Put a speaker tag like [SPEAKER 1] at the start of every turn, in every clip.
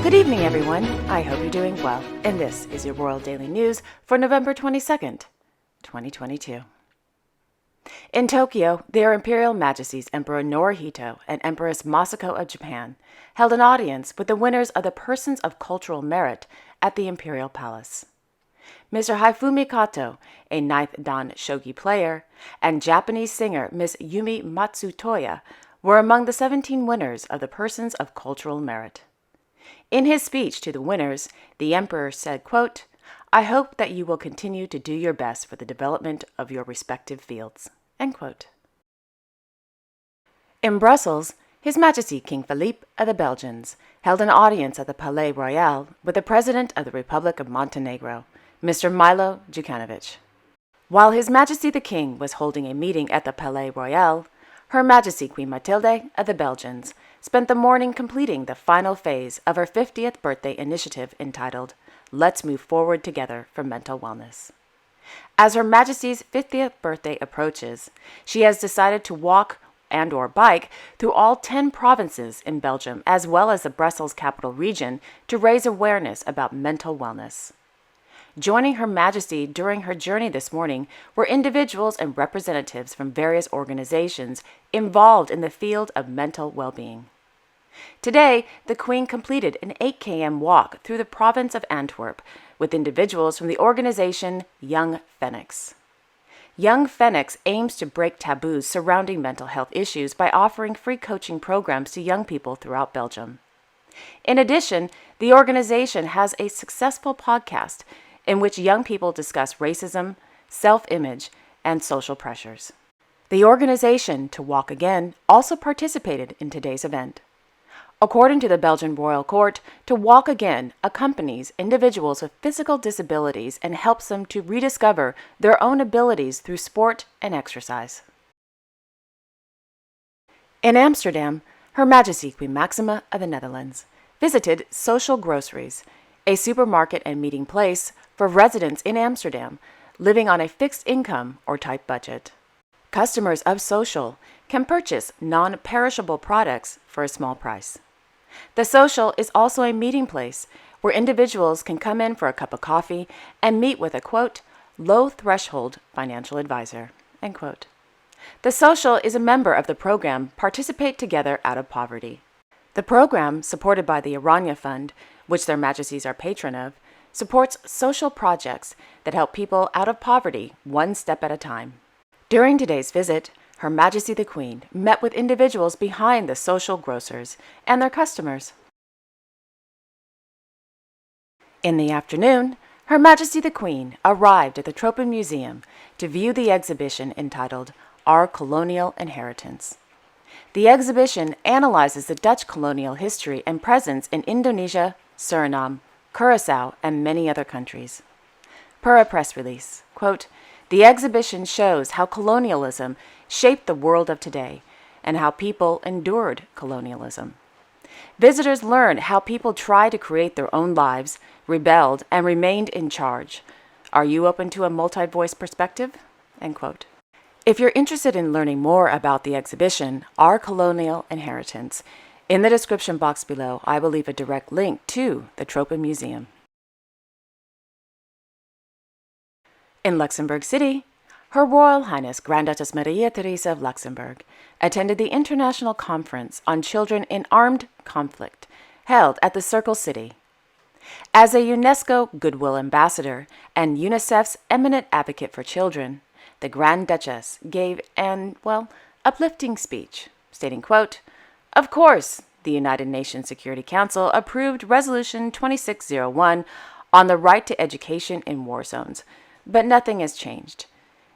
[SPEAKER 1] Good evening, everyone. I hope you're doing well, and this is your Royal Daily News for November 22nd, 2022. In Tokyo, their Imperial Majesties Emperor Naruhito and Empress Masako of Japan held an audience with the winners of the Persons of Cultural Merit at the Imperial Palace. Mr. Haifumi Kato, a 9th Dan shogi player, and Japanese singer Miss Yumi Matsutoya were among the 17 winners of the Persons of Cultural Merit. In his speech to the winners, the Emperor said, quote, "I hope that you will continue to do your best for the development of your respective fields." End quote. In Brussels, His Majesty King Philippe of the Belgians held an audience at the Palais Royal with the President of the Republic of Montenegro, Mr. Milo Djukanovic. While His Majesty the King was holding a meeting at the Palais Royal, Her Majesty Queen Mathilde of the Belgians spent the morning completing the final phase of her 50th birthday initiative entitled Let's Move Forward Together for Mental Wellness. As Her Majesty's 50th birthday approaches, she has decided to walk and/or bike through all 10 provinces in Belgium as well as the Brussels capital region to raise awareness about mental wellness. Joining Her Majesty during her journey this morning were individuals and representatives from various organizations involved in the field of mental well-being. Today, the Queen completed an 8 km walk through the province of Antwerp with individuals from the organization Young Phoenix. Young Phoenix aims to break taboos surrounding mental health issues by offering free coaching programs to young people throughout Belgium. In addition, the organization has a successful podcast in which young people discuss racism, self-image, and social pressures. The organization, To Walk Again, also participated in today's event. According to the Belgian Royal Court, To Walk Again accompanies individuals with physical disabilities and helps them to rediscover their own abilities through sport and exercise. In Amsterdam, Her Majesty Queen Maxima of the Netherlands visited Social Groceries, a supermarket and meeting place for residents in Amsterdam living on a fixed income or tight budget. Customers of Social can purchase non-perishable products for a small price. The Social is also a meeting place where individuals can come in for a cup of coffee and meet with a, quote, low-threshold financial advisor, end quote. The Social is a member of the program Participate Together Out of Poverty. The program, supported by the Aranya Fund, which their Majesties are patron of, supports social projects that help people out of poverty one step at a time. During today's visit, Her Majesty the Queen met with individuals behind the Social grocers and their customers. In the afternoon, Her Majesty the Queen arrived at the Troepen Museum to view the exhibition entitled Our Colonial Inheritance. The exhibition analyzes the Dutch colonial history and presence in Indonesia, Suriname, Curaçao, and many other countries. Per a press release, quote, "The exhibition shows how colonialism shaped the world of today and how people endured colonialism. Visitors learn how people tried to create their own lives, rebelled, and remained in charge. Are you open to a multi-voice perspective?" End quote. If you're interested in learning more about the exhibition, Our Colonial Inheritance, in the description box below, I will leave a direct link to the Troepen Museum. In Luxembourg City, Her Royal Highness Grand Duchess Maria Teresa of Luxembourg attended the International Conference on Children in Armed Conflict, held at the Circle City. As a UNESCO Goodwill Ambassador and UNICEF's eminent advocate for children, the Grand Duchess gave an, uplifting speech, stating, quote, "Of course, the United Nations Security Council approved Resolution 2601 on the right to education in war zones, but nothing has changed.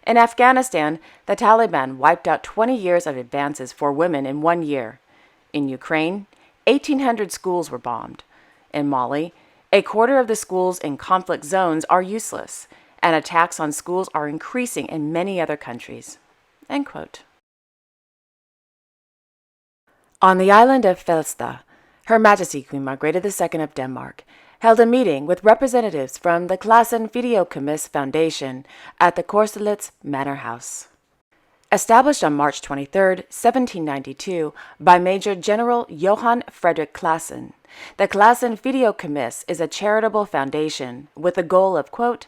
[SPEAKER 1] In Afghanistan, the Taliban wiped out 20 years of advances for women in 1 year. In Ukraine, 1,800 schools were bombed. In Mali, a quarter of the schools in conflict zones are useless, and attacks on schools are increasing in many other countries." End quote. On the island of Falster, Her Majesty Queen Margrethe II of Denmark held a meeting with representatives from the Det Classenske Fideicommis Foundation at the Korselitz Manor House. Established on March 23, 1792, by Major General Johann Friedrich Classen, the Classenske Fideicommis is a charitable foundation with the goal of, quote,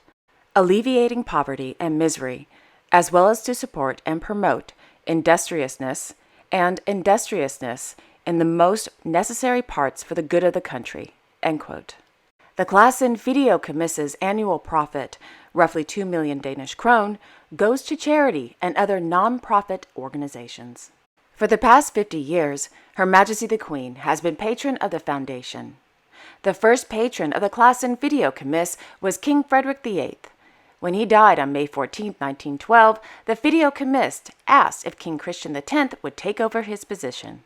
[SPEAKER 1] alleviating poverty and misery, as well as to support and promote industriousness in the most necessary parts for the good of the country, end quote. The Classenske Fideicommis's annual profit, roughly 2 million Danish krone, goes to charity and other non-profit organizations. For the past 50 years, Her Majesty the Queen has been patron of the foundation. The first patron of the Classenske Fideicommis was King Frederick VIII. When he died on May 14, 1912, the Fideicommis asked if King Christian X would take over his position.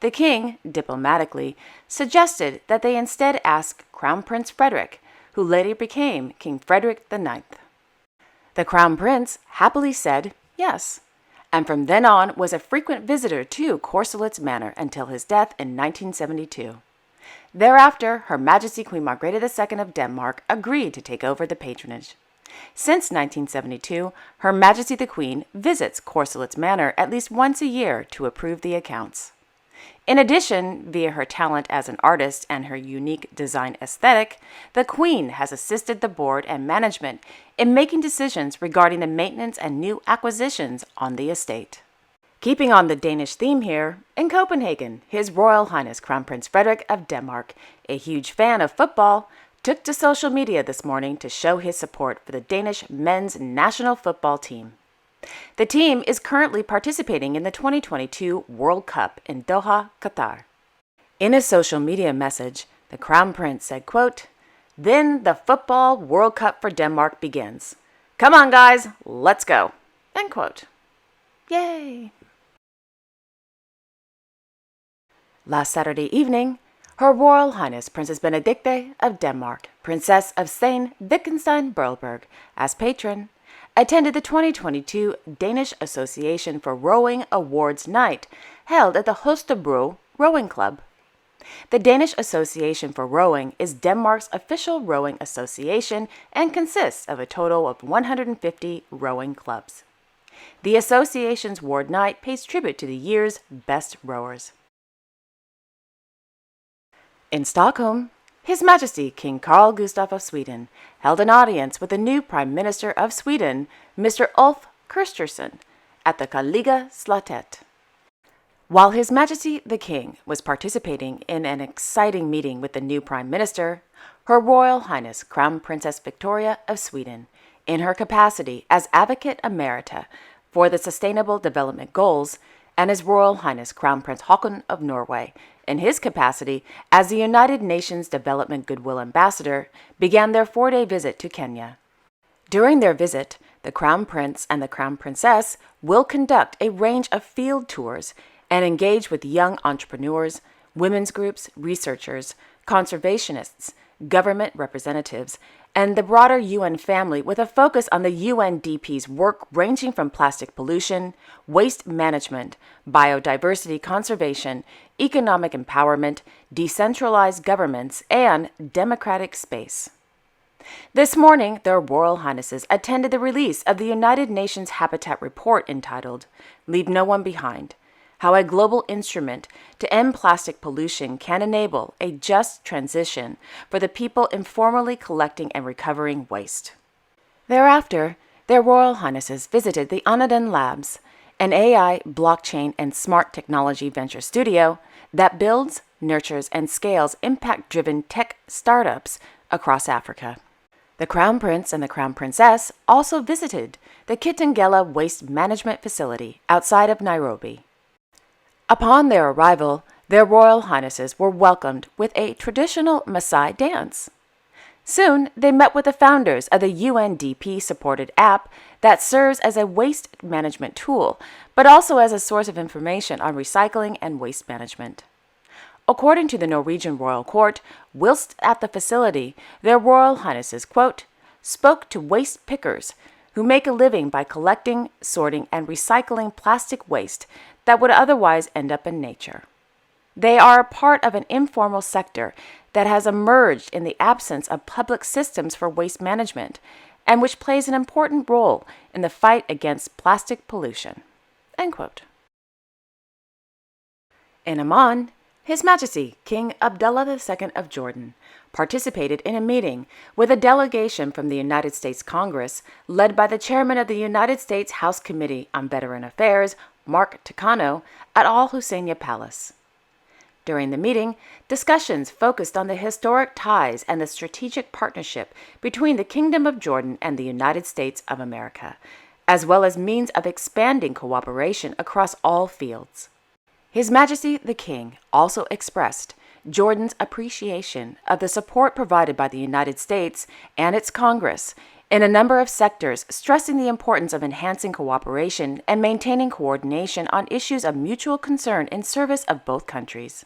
[SPEAKER 1] The king, diplomatically, suggested that they instead ask Crown Prince Frederick, who later became King Frederick IX. The Crown Prince happily said yes, and from then on was a frequent visitor to Corselitz Manor until his death in 1972. Thereafter, Her Majesty Queen Margrethe II of Denmark agreed to take over the patronage. Since 1972, Her Majesty the Queen visits Corselitz Manor at least once a year to approve the accounts. In addition, via her talent as an artist and her unique design aesthetic, the Queen has assisted the board and management in making decisions regarding the maintenance and new acquisitions on the estate. Keeping on the Danish theme here, in Copenhagen, His Royal Highness Crown Prince Frederik of Denmark, a huge fan of football, took to social media this morning to show his support for the Danish men's national football team. The team is currently participating in the 2022 World Cup in Doha, Qatar. In a social media message, the Crown Prince said, quote, "Then the Football World Cup for Denmark begins. Come on, guys, let's go." End quote. Yay! Last Saturday evening, Her Royal Highness Princess Benedicte of Denmark, Princess of Sayn-Wittgenstein-Berleburg, as patron, attended the 2022 Danish Association for Rowing Awards Night held at the Holstebro Rowing Club. The Danish Association for Rowing is Denmark's official rowing association and consists of a total of 150 rowing clubs. The association's award night pays tribute to the year's best rowers. In Stockholm, His Majesty King Carl Gustaf of Sweden held an audience with the new Prime Minister of Sweden, Mr. Ulf Kristersson, at the Kungliga Slottet. While His Majesty the King was participating in an exciting meeting with the new Prime Minister, Her Royal Highness Crown Princess Victoria of Sweden, in her capacity as Advocate Emerita for the Sustainable Development Goals, and His Royal Highness Crown Prince Haakon of Norway, in his capacity as the United Nations Development Goodwill Ambassador, began their 4-day visit to Kenya. During their visit, the Crown Prince and the Crown Princess will conduct a range of field tours and engage with young entrepreneurs, women's groups, researchers, conservationists, government representatives, and the broader UN family with a focus on the UNDP's work ranging from plastic pollution, waste management, biodiversity conservation, economic empowerment, decentralized governments, and democratic space. This morning, their Royal Highnesses attended the release of the United Nations Habitat Report entitled "Leave No One Behind: How a Global Instrument to End Plastic Pollution Can Enable a Just Transition for the People Informally Collecting and Recovering Waste." Thereafter, their Royal Highnesses visited the Anadan Labs, an AI, blockchain, and smart technology venture studio that builds, nurtures, and scales impact-driven tech startups across Africa. The Crown Prince and the Crown Princess also visited the Kitengela Waste Management Facility outside of Nairobi. Upon their arrival, their Royal Highnesses were welcomed with a traditional Maasai dance. Soon, they met with the founders of the UNDP-supported app that serves as a waste management tool, but also as a source of information on recycling and waste management. According to the Norwegian Royal Court, whilst at the facility, their Royal Highnesses, quote, spoke to waste pickers who make a living by collecting, sorting, and recycling plastic waste that would otherwise end up in nature. They are a part of an informal sector that has emerged in the absence of public systems for waste management and which plays an important role in the fight against plastic pollution. End quote. In Amman, His Majesty King Abdullah II of Jordan participated in a meeting with a delegation from the United States Congress led by the chairman of the United States House Committee on Veteran Affairs, Mark Takano, at Al Husseiniya Palace. During the meeting, discussions focused on the historic ties and the strategic partnership between the Kingdom of Jordan and the United States of America, as well as means of expanding cooperation across all fields. His Majesty the King also expressed Jordan's appreciation of the support provided by the United States and its Congress in a number of sectors, stressing the importance of enhancing cooperation and maintaining coordination on issues of mutual concern in service of both countries.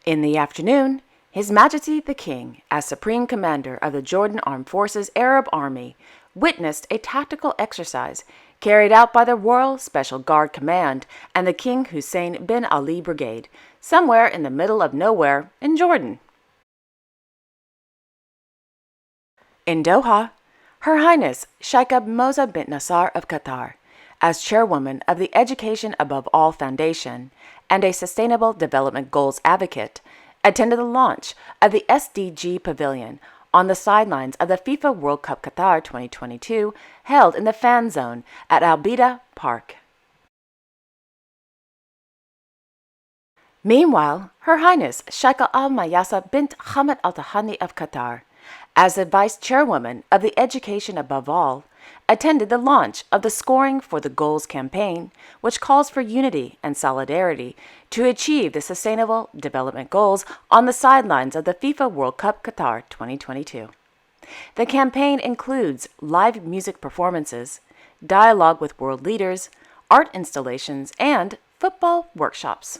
[SPEAKER 1] In the afternoon, His Majesty the King, as Supreme Commander of the Jordan Armed Forces Arab Army, witnessed a tactical exercise carried out by the Royal Special Guard Command and the King Hussein bin Ali Brigade, somewhere in the middle of nowhere in Jordan. In Doha, Her Highness Sheikha Moza bint Nasser of Qatar, as chairwoman of the Education Above All Foundation and a Sustainable Development Goals advocate, attended the launch of the SDG Pavilion on the sidelines of the FIFA World Cup Qatar 2022 held in the fan zone at Al Bida Park. Meanwhile, Her Highness Sheikha Al Mayasa bint Hamad Al Thani of Qatar, as the vice chairwoman of the Education Above All, attended the launch of the Scoring for the Goals campaign, which calls for unity and solidarity to achieve the Sustainable Development Goals on the sidelines of the FIFA World Cup Qatar 2022. The campaign includes live music performances, dialogue with world leaders, art installations, and football workshops.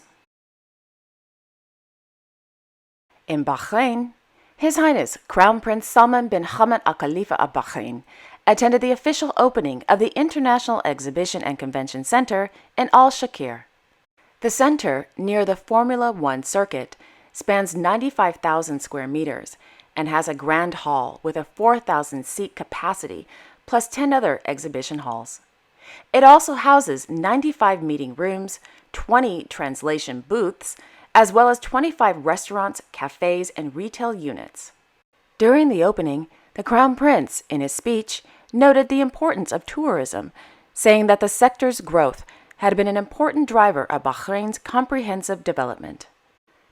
[SPEAKER 1] In Bahrain, His Highness Crown Prince Salman bin Hamad Al Khalifa of Bahrain attended the official opening of the International Exhibition and Convention Center in Al Shakir. The center, near the Formula One circuit, spans 95,000 square meters and has a grand hall with a 4,000-seat capacity, plus 10 other exhibition halls. It also houses 95 meeting rooms, 20 translation booths, as well as 25 restaurants, cafes, and retail units. During the opening, the Crown Prince, in his speech, noted the importance of tourism, saying that the sector's growth had been an important driver of Bahrain's comprehensive development.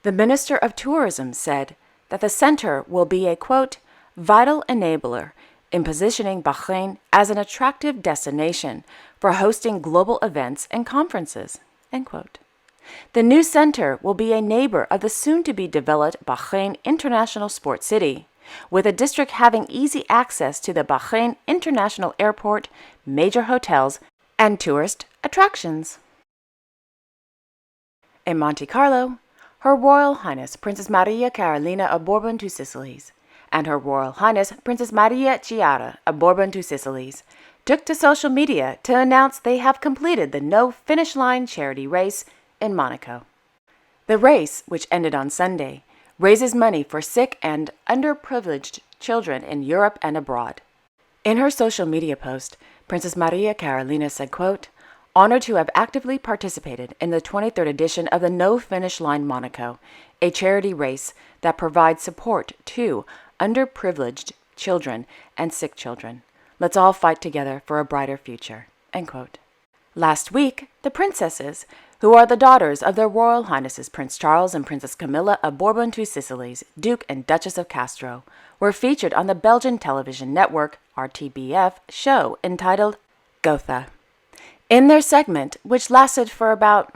[SPEAKER 1] The Minister of Tourism said that the center will be a, quote, vital enabler in positioning Bahrain as an attractive destination for hosting global events and conferences, end quote. The new center will be a neighbor of the soon-to-be-developed Bahrain International Sports City, with the district having easy access to the Bahrain International Airport, major hotels, and tourist attractions. In Monte Carlo, Her Royal Highness Princess Maria Carolina of Bourbon Two Sicilies and Her Royal Highness Princess Maria Chiara of Bourbon Two Sicilies took to social media to announce they have completed the No Finish Line charity race in Monaco. The race, which ended on Sunday, raises money for sick and underprivileged children in Europe and abroad. In her social media post, Princess Maria Carolina said, quote, honored to have actively participated in the 23rd edition of the No Finish Line Monaco, a charity race that provides support to underprivileged children and sick children. Let's all fight together for a brighter future, end quote. Last week, the princesses, who are the daughters of their Royal Highnesses Prince Charles and Princess Camilla of Bourbon Two Sicilies, Duke and Duchess of Castro, were featured on the Belgian television network RTBF show entitled Gotha. In their segment, which lasted for about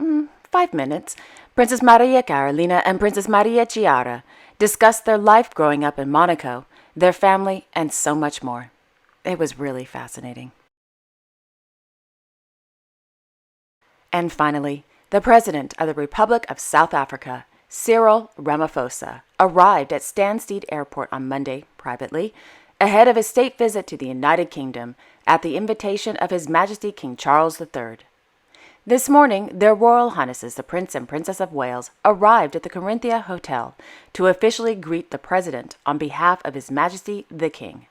[SPEAKER 1] 5 minutes, Princess Maria Carolina and Princess Maria Chiara discussed their life growing up in Monaco, their family, and so much more. It was really fascinating. And finally, the President of the Republic of South Africa, Cyril Ramaphosa, arrived at Stansted Airport on Monday, privately, ahead of his state visit to the United Kingdom at the invitation of His Majesty King Charles III. This morning, their Royal Highnesses the Prince and Princess of Wales arrived at the Corinthia Hotel to officially greet the President on behalf of His Majesty the King.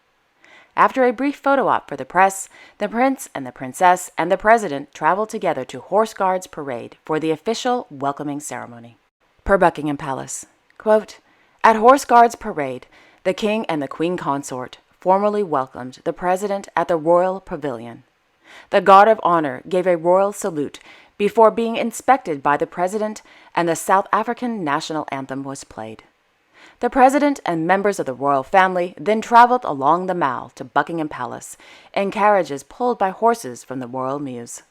[SPEAKER 1] After a brief photo op for the press, the prince and the princess and the president traveled together to Horse Guards Parade for the official welcoming ceremony. Per Buckingham Palace, quote, "At Horse Guards Parade, the king and the queen consort formally welcomed the president at the royal pavilion. The guard of honor gave a royal salute before being inspected by the president, and the South African national anthem was played. The president and members of the royal family then traveled along the Mall to Buckingham Palace in carriages pulled by horses from the royal mews.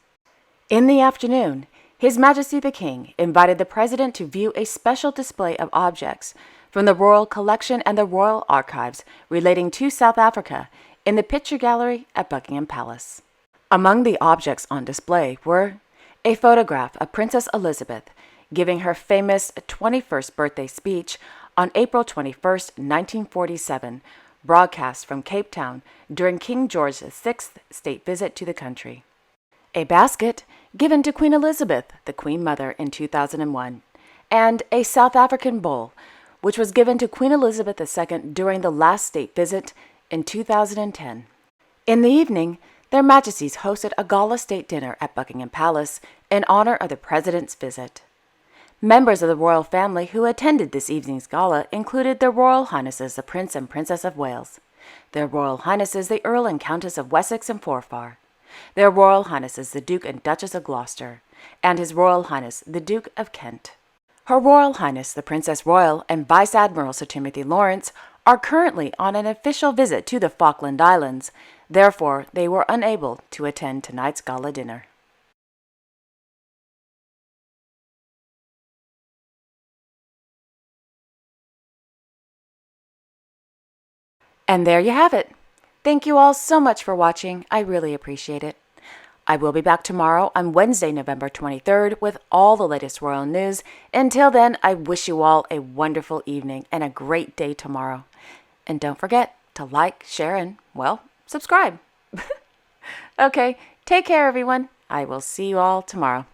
[SPEAKER 1] In the afternoon, His Majesty the King invited the president to view a special display of objects from the royal collection and the royal archives relating to South Africa in the picture gallery at Buckingham Palace. Among the objects on display were a photograph of Princess Elizabeth giving her famous 21st birthday speech on April 21, 1947, broadcast from Cape Town during King George VI state visit to the country. A basket given to Queen Elizabeth, the Queen Mother, in 2001, and a South African bowl, which was given to Queen Elizabeth II during the last state visit in 2010. In the evening, their Majesties hosted a gala state dinner at Buckingham Palace in honor of the President's visit. Members of the royal family who attended this evening's gala included their Royal Highnesses the Prince and Princess of Wales, their Royal Highnesses the Earl and Countess of Wessex and Forfar, their Royal Highnesses the Duke and Duchess of Gloucester, and His Royal Highness the Duke of Kent. Her Royal Highness the Princess Royal and Vice Admiral Sir Timothy Lawrence are currently on an official visit to the Falkland Islands. Therefore, they were unable to attend tonight's gala dinner. And there you have it. Thank you all so much for watching. I really appreciate it. I will be back tomorrow on Wednesday, November 23rd with all the latest royal news. Until then, I wish you all a wonderful evening and a great day tomorrow. And don't forget to like, share, and, well, subscribe. Okay, take care, everyone. I will see you all tomorrow.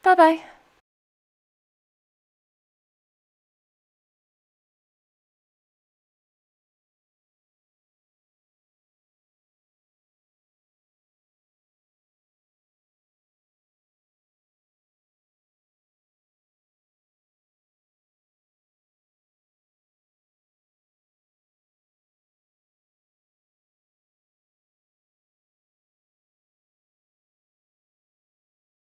[SPEAKER 1] Bye-bye.